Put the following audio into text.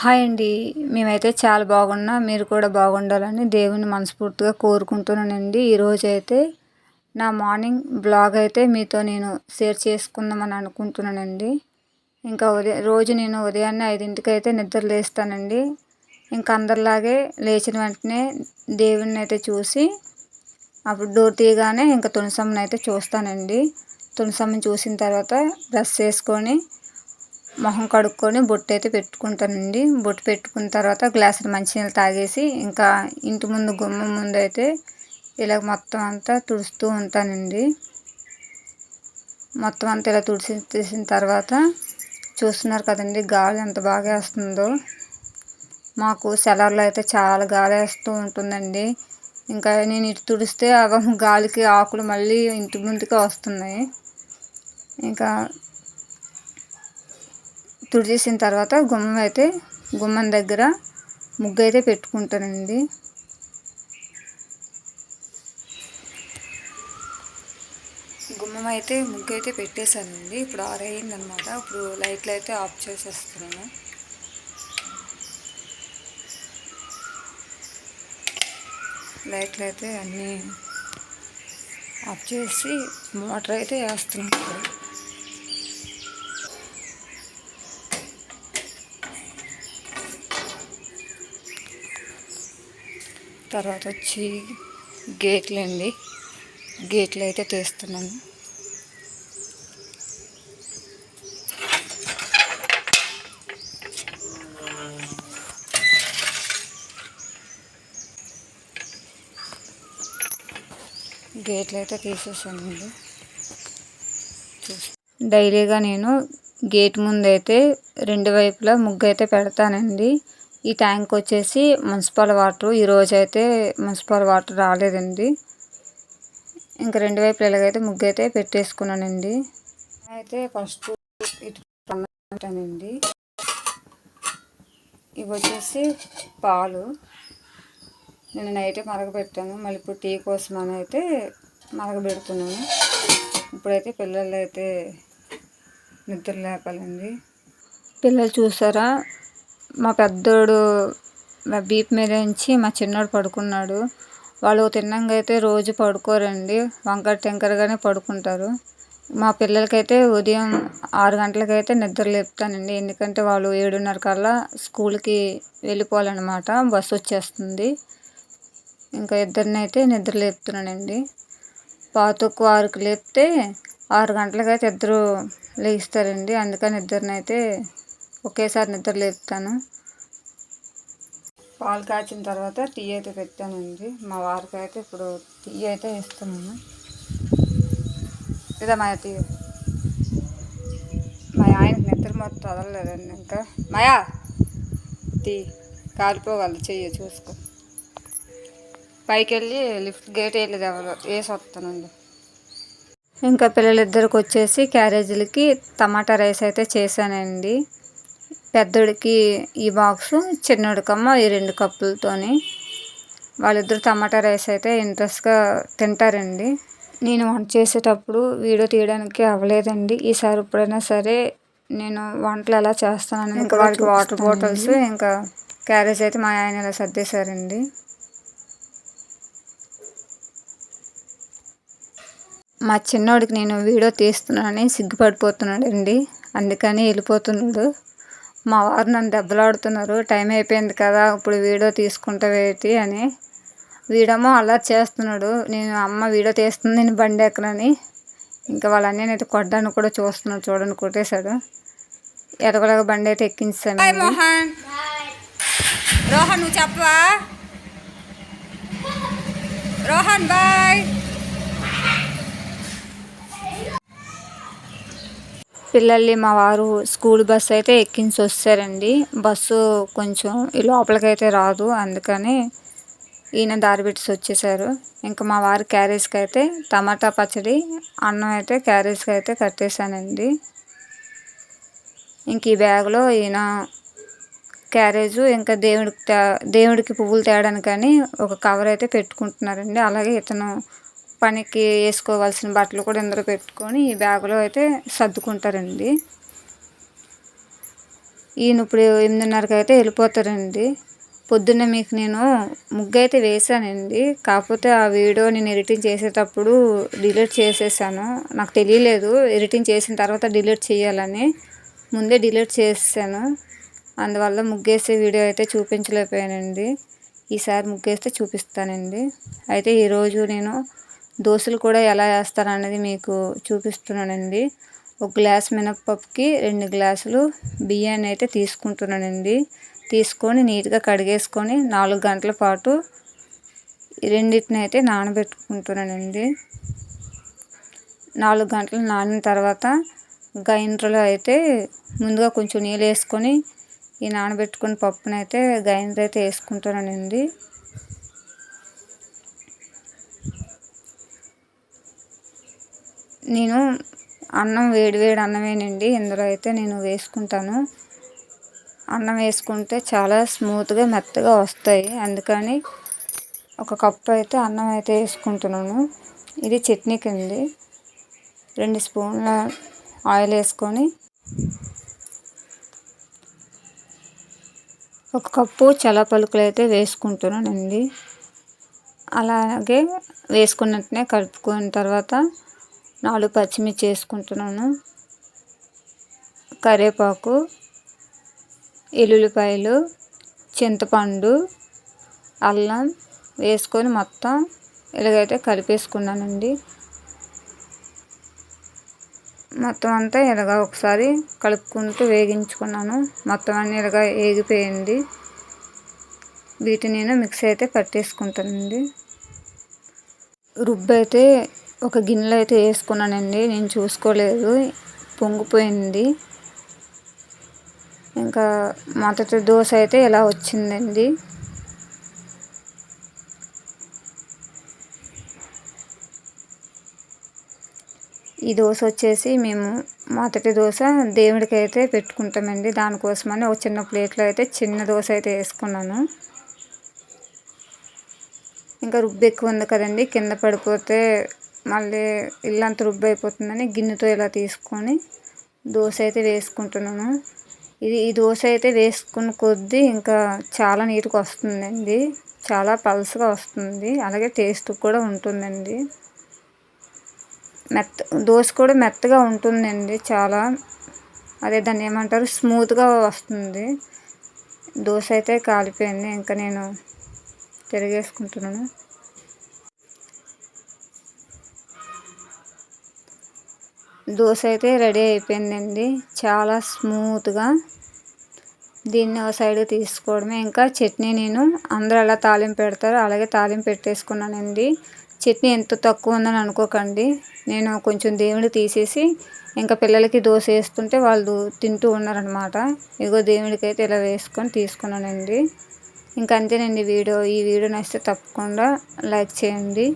Hi అండి. మేమైతే చాలా బాగున్నాం. మీరు కూడా బాగుండాలని దేవుని మనస్ఫూర్తిగా కోరుకుంటున్నానండి. ఈరోజైతే నా మార్నింగ్ బ్లాగ్ అయితే మీతో నేను షేర్ చేసుకుందామని అనుకుంటున్నానండి. ఇంకా రోజు నేను ఉదయాన్నే 5ంటికి అయితే నిద్ర లేస్తానండి. ఇంకా అందరిలాగే లేచిన వెంటనే దేవుడిని అయితే చూసి అప్పుడు డోర్ తీయగానే ఇంకా తులసమ్మని అయితే చూస్తానండి. తులసమ్మని చూసిన తర్వాత బ్రష్ చేసుకొని మొహం కడుక్కొని బొట్టు అయితే పెట్టుకుంటానండి. బొట్టు పెట్టుకున్న తర్వాత గ్లాసులు మంచినీళ్ళు తాగేసి ఇంకా ఇంటి ముందు గుమ్మం ముందు అయితే ఇలా మొత్తం అంతా తుడుస్తూ ఉంటానండి. మొత్తం అంతా ఇలా తీసిన తర్వాత చూస్తున్నారు కదండి గాలి ఎంత బాగా వేస్తుందో. మాకు సెలవుల్లో అయితే చాలా గాలి వేస్తూ ఉంటుందండి. ఇంకా నేను ఇటు తుడిస్తే గాలికి ఆకులు మళ్ళీ ఇంటి ముందుకే వస్తున్నాయి. ఇంకా తుడిచేసిన తర్వాత గుమ్మం దగ్గర ముగ్గు అయితే పెట్టుకుంటానండి. ముగ్గు అయితే పెట్టేశానండి. ఇప్పుడు 6 అయిందనమాట. ఇప్పుడు లైట్లు అయితే ఆఫ్ చేసేస్తున్నాను. లైట్లు అయితే అన్నీ ఆఫ్ చేసి మోటార్ అయితే వేస్తున్నాను. తర్వాత వచ్చి గేట్లు అయితే తీస్తున్నాను. గేట్లు అయితే తీసేసానండి. డైలీగా నేను గేట్ ముందైతే 2 వైపులా ముగ్గు అయితే పెడతానండి. ఈ ట్యాంక్ వచ్చేసి మున్సిపల్ వాటర్. ఈరోజు అయితే మున్సిపల్ వాటర్ రాలేదండి. ఇంకా 2 వైపులు ఎలాగైతే ముగ్గు అయితే పెట్టేసుకున్నానండి. అయితే ఫస్ట్ ఇటు పెట్టానండి. ఇవి వచ్చేసి పాలు నేను నైటే మరగబెట్టాను. మళ్ళీ ఇప్పుడు టీ కోసం అని అయితే మరగబెడుతున్నాను. ఇప్పుడైతే పిల్లలు అయితే నిద్ర లేపాలండి. పిల్లలు చూసారా, మా పెద్దోడు బీప్ మీద నుంచి మా చిన్నోడు పడుకున్నాడు. వాళ్ళు తిన్నాక అయితే రోజు పడుకోరండి, వంకర టెంకరగానే పడుకుంటారు. మా పిల్లలకైతే ఉదయం 6 గంటలకైతే నిద్ర లేపుతానండి. ఎందుకంటే వాళ్ళు 7:30 కల్లా స్కూల్కి వెళ్ళిపోవాలన్నమాట. బస్సు వచ్చేస్తుంది. ఇంకా ఇద్దరినైతే నిద్ర లేపుతున్నానండి. పాతకు 6కి లేపితే 6 గంటలకైతే ఇద్దరు లేస్తారండి. అందుకని ఇద్దరినైతే ఒకేసారి నిద్ర లేపుతాను. పాలు కాచిన తర్వాత టీ అయితే పెట్టానండి. మా వారికి అయితే ఇప్పుడు టీ అయితే ఇస్తున్నాను. ఇదా మాయా టీ. మా ఆయనకి నిద్ర మొత్తం వదలలేదండి. ఇంకా మాయా టీ కాలిపోవాలి, చెయ్యి చూసుకో. పైకి వెళ్ళి లిఫ్ట్ గేట్ వెళ్ళేది ఎవరు వేసి వస్తానండి. ఇంకా పిల్లలిద్దరికి వచ్చేసి క్యారేజీలకి టమాటా రైస్ అయితే చేశానండి. పెద్దోడికి ఈ బాక్సు, చిన్నోడికమ్మ ఈ 2 కప్పులతోని. వాళ్ళిద్దరు టమాటా రైస్ అయితే ఇంట్రెస్ట్గా తింటారండి. నేను వంట చేసేటప్పుడు వీడియో తీయడానికి అవ్వలేదండి. ఈసారి ఎప్పుడైనా సరే నేను వంటలు ఎలా చేస్తానని ఇంకా వాళ్ళకి వాటర్ బాటిల్స్ ఇంకా క్యారేజ్ అయితే మా ఆయన ఇలా సర్దేశారండి. మా చిన్నోడికి నేను వీడియో తీస్తున్నానని సిగ్గుపడిపోతున్నాడండి. అందుకని వెళ్ళిపోతున్నాడు. మా వారు నన్ను దెబ్బలాడుతున్నారు, టైం అయిపోయింది కదా ఇప్పుడు వీడియో తీసుకుంటావేటి అని. వీడేమో అలా చేస్తున్నాడు. నేను అమ్మ వీడియో తీస్తుంది, నేను బండి ఎక్కనని. ఇంకా వాళ్ళ అన్నయ్యనైతే కొట్టడానికి కూడా చూస్తున్నాడు. చూడండి, కొట్టేశాడు. ఎలాగోలాగా బండి అయితే ఎక్కించాను. రోహన్ నువ్వు చెప్పవా? రోహన్ బాయ్. పిల్లల్ని మా వారు స్కూల్ బస్సు అయితే ఎక్కించి వస్తారండి. బస్సు కొంచెం ఈ లోపలికైతే రాదు, అందుకని ఈయన దారి పెట్టి వచ్చేసారు. ఇంకా మా వారి క్యారేజ్కి అయితే టమాటా పచ్చడి, అన్నం అయితే క్యారేజ్కి అయితే కట్టేశానండి. ఇంక ఈ బ్యాగ్లో ఈయన క్యారేజు ఇంకా దేవుడికి పువ్వులు తేయడానికని ఒక కవర్ అయితే పెట్టుకుంటున్నారండి. అలాగే ఇతను పనికి వేసుకోవాల్సిన బట్టలు కూడా ఇందులో పెట్టుకొని ఈ బ్యాగులో అయితే సర్దుకుంటారండి. ఈయన ఇప్పుడు 8:30కి అయితే వెళ్ళిపోతారండి. పొద్దున్న మీకు నేను ముగ్గు అయితే వేసానండి. కాకపోతే ఆ వీడియో నేను ఎడిటింగ్ చేసేటప్పుడు డిలీట్ చేసేసాను. నాకు తెలియలేదు ఎడిటింగ్ చేసిన తర్వాత డిలీట్ చేయాలని. ముందే డిలీట్ చేసేసాను. అందువల్ల ముగ్గేసే వీడియో అయితే చూపించలేకపోయానండి. ఈసారి ముగ్గేస్తే చూపిస్తానండి. అయితే ఈరోజు నేను దోశలు కూడా ఎలా వేస్తాననేది మీకు చూపిస్తున్నానండి. 1 గ్లాస్ మినపప్పుకి 2 గ్లాసులు బియ్యాన్ని అయితే తీసుకుంటున్నానండి. తీసుకొని నీట్గా కడిగేసుకొని 4 గంటల పాటు రెండింటిని అయితే నానబెట్టుకుంటున్నానండి. 4 గంటలు నానిన తర్వాత గ్రైండర్లో అయితే ముందుగా కొంచెం నీళ్ళు వేసుకొని ఈ నానబెట్టుకున్న పప్పునైతే గ్రైండర్ అయితే వేసుకుంటానండి. నేను అన్నం వేడి అన్నమేనండి ఇందులో అయితే నేను వేసుకుంటాను. అన్నం వేసుకుంటే చాలా స్మూత్గా మెత్తగా వస్తాయి. అందుకని 1 కప్పు అయితే అన్నం అయితే వేసుకుంటున్నాను. ఇది చట్నీకి అండి. 2 స్పూన్ల ఆయిల్ వేసుకొని 1 కప్పు చల్లపలుకులు అయితే వేసుకుంటున్నానండి. అలాగే వేసుకున్నట్టునే కలుపుకున్న తర్వాత 4 పచ్చిమిర్చి వేసుకుంటున్నాను. కరివేపాకు, ఎల్లుల్లిపాయలు, చింతపండు, అల్లం వేసుకొని మొత్తం ఇలాగైతే కలిపేసుకున్నానండి. మొత్తం అంతా ఇలాగ ఒకసారి కలుపుకుంటూ వేగించుకున్నాను. మొత్తం అన్నీ ఇలాగ వేగిపోయింది. వీటిని నేను మిక్సీ అయితే పట్టేసుకుంటానండి. రుబ్బు అయితే ఒక గిన్నెలో అయితే వేసుకున్నానండి. నేను చూసుకోలేదు, పొంగిపోయింది. ఇంకా మొదటి దోశ అయితే ఇలా వచ్చిందండి. ఈ దోశ వచ్చేసి మేము మొదటి దోశ దేవుడికి అయితే పెట్టుకుంటామండి. దానికోసమని ఒక చిన్న ప్లేట్లో అయితే చిన్న దోశ అయితే వేసుకున్నాను. ఇంకా రుబ్బు ఎక్కువ ఉంది కదండి, కింద పడిపోతే మళ్ళీ ఇల్లంతా రుబ్బు అయిపోతుందని గిన్నెతో ఇలా తీసుకొని దోశ అయితే వేసుకుంటున్నాను. ఈ దోశ అయితే వేసుకున్న కొద్దీ ఇంకా చాలా నీట్గా వస్తుందండి. చాలా పల్స్గా వస్తుంది. అలాగే టేస్ట్ కూడా ఉంటుందండి. దోశ కూడా మెత్తగా ఉంటుందండి చాలా. అదే దాన్ని ఏమంటారు, స్మూత్గా వస్తుంది. దోశ అయితే కాలిపోయింది. ఇంకా నేను తిరిగేసుకుంటున్నాను. దోశ అయితే రెడీ అయిపోయిందండి. చాలా స్మూత్గా. దీన్ని ఒక సైడ్ తీసుకోవడమే. ఇంకా చట్నీ నేను అందరూ ఎలా తాలింపు పెడతారో అలాగే తాలింపు పెట్టేసుకున్నానండి. చట్నీ ఎంత తక్కువ ఉందని అనుకోకండి. నేను కొంచెం దేవుడికి తీసేసి ఇంకా పిల్లలకి దోశ వేస్తుంటే వాళ్ళు తింటూ ఉన్నారనమాట. ఇగో దేవుడికి అయితే ఇలా వేసుకొని తీసుకున్నానండి. ఇంకా అంతేనండి వీడియో. ఈ వీడియో నచ్చితే తప్పకుండా లైక్ చేయండి.